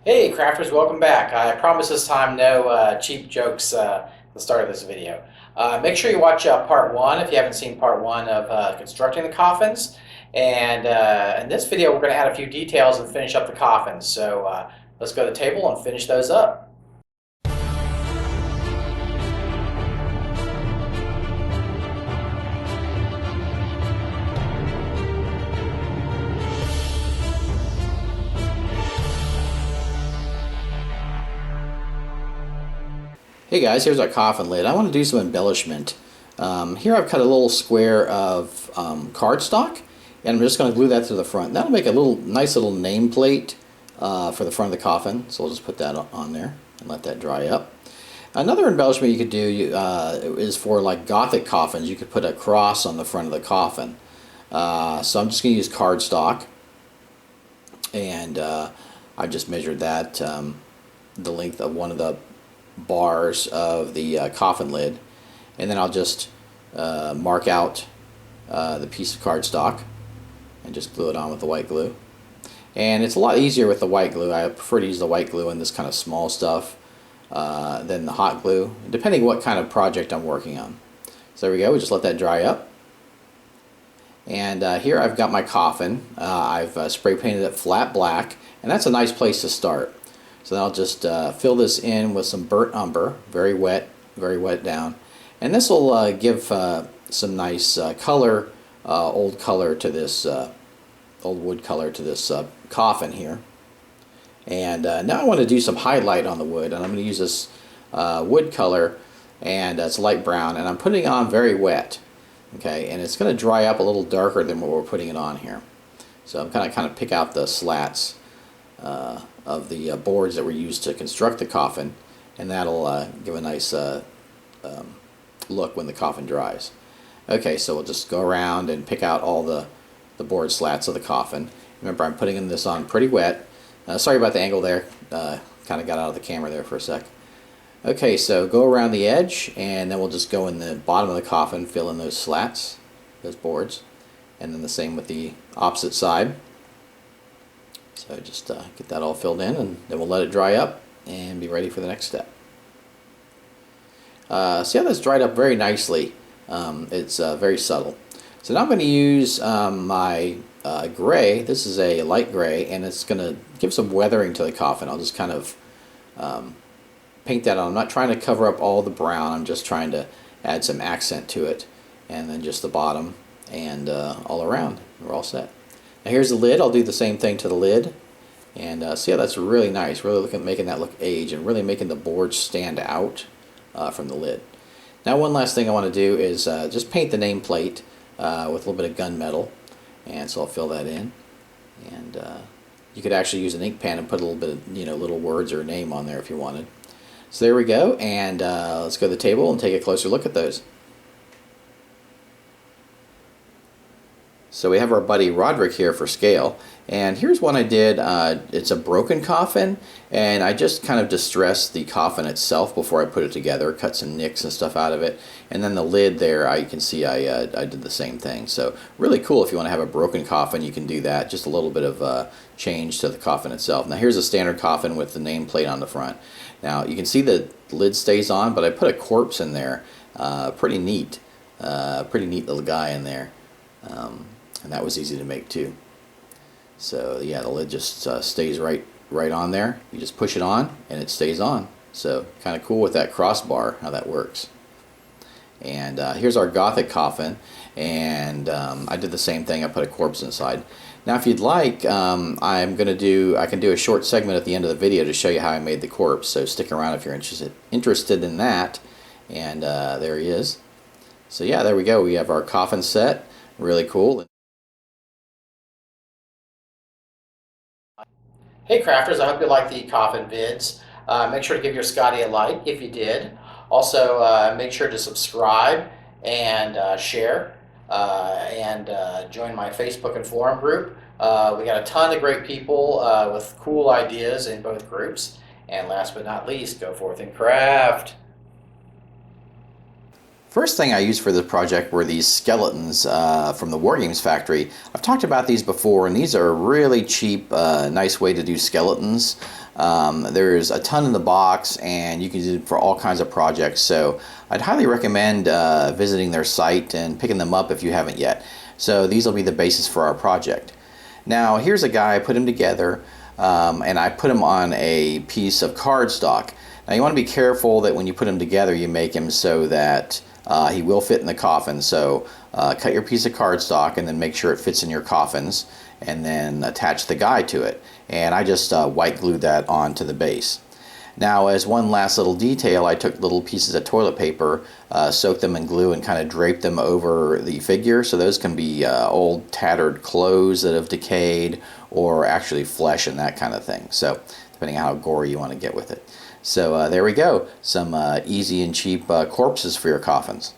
Hey crafters, welcome back. I promise this time no cheap jokes at the start of this video. Make sure you watch part one if you haven't seen part one of constructing the coffins. And in this video we're going to add a few details and finish up the coffins. So let's go to the table and finish those up. Hey guys, here's our coffin lid. I want to do some embellishment. Here I've cut a little square of cardstock, and I'm just going to glue that to the front. That'll make a nice little nameplate for the front of the coffin. So we'll just put that on there and let that dry up. Another embellishment you could do is for like Gothic coffins. You could put a cross on the front of the coffin. So I'm just going to use cardstock, and I just measured that the length of one of the bars of the coffin lid, and then I'll just mark out the piece of cardstock and just glue it on with the white glue. And it's a lot easier with the white glue. I prefer to use the white glue in this kind of small stuff than the hot glue, depending what kind of project I'm working on. So there we go, we just let that dry up. And here I've got my coffin. I've spray painted it flat black, and that's a nice place to start. So then I'll just fill this in with some burnt umber, very wet down. And this will give some nice color, old color to this, old wood color to this coffin here. And now I want to do some highlight on the wood, and I'm going to use this wood color, and it's light brown, and I'm putting it on very wet. Okay, and it's going to dry up a little darker than what we're putting it on here. So I'm kind of pick out the slats of the boards that were used to construct the coffin, and that'll give a nice look when the coffin dries. Okay, so we'll just go around and pick out all the board slats of the coffin. Remember, I'm putting this on pretty wet. Sorry about the angle there, kind of got out of the camera there for a sec. Okay, so go around the edge, and then we'll just go in the bottom of the coffin, fill in those slats, those boards, and then the same with the opposite side. So just get that all filled in, and then we'll let it dry up and be ready for the next step. See how that's dried up very nicely. It's very subtle. So now I'm going to use my gray. This is a light gray, and it's going to give some weathering to the coffin. I'll just kind of paint that on. I'm not trying to cover up all the brown. I'm just trying to add some accent to it, and then just the bottom and all around. We're all set. Now here's the lid. I'll do the same thing to the lid, and see how that's really nice, really making that look aged and really making the board stand out from the lid. Now one last thing I want to do is just paint the nameplate with a little bit of gunmetal, and so I'll fill that in. And you could actually use an ink pen and put a little bit of little words or a name on there if you wanted. So there we go, and let's go to the table and take a closer look at those. So we have our buddy Roderick here for scale, and here's one I did. It's a broken coffin, and I just kind of distressed the coffin itself before I put it together, cut some nicks and stuff out of it, and then the lid there, you can see I did the same thing. So really cool. If you want to have a broken coffin, you can do that. Just a little bit of change to the coffin itself. Now here's a standard coffin with the nameplate on the front. Now you can see the lid stays on, but I put a corpse in there. Pretty neat little guy in there. And that was easy to make too. So yeah, the lid just stays right on there. You just push it on and it stays on. So kind of cool with that crossbar, how that works. And here's our Gothic coffin, and I did the same thing. I put a corpse inside. Now if you'd like, I can do a short segment at the end of the video to show you how I made the corpse. So stick around if you're interested in that. And there he is. So yeah, there we go. We have our coffin set. Really cool. Hey crafters, I hope you like the coffin vids. Make sure to give your Scotty a like if you did. Also, make sure to subscribe and share and join my Facebook and forum group. We got a ton of great people with cool ideas in both groups. And last but not least, go forth and craft. First thing I used for this project were these skeletons from the Wargames factory. I've talked about these before, and these are a really cheap, nice way to do skeletons. There's a ton in the box, and you can use it for all kinds of projects. So I'd highly recommend visiting their site and picking them up if you haven't yet. So these will be the basis for our project. Now here's a guy. I put him together, and I put him on a piece of cardstock. Now you want to be careful that when you put him together, you make him so that he will fit in the coffin. So cut your piece of cardstock and then make sure it fits in your coffins, and then attach the guy to it. And I just white glued that onto the base. Now, as one last little detail, I took little pieces of toilet paper, soaked them in glue, and kind of draped them over the figure. So those can be old tattered clothes that have decayed, or actually flesh and that kind of thing. So depending on how gory you want to get with it. So there we go, some easy and cheap corpses for your coffins.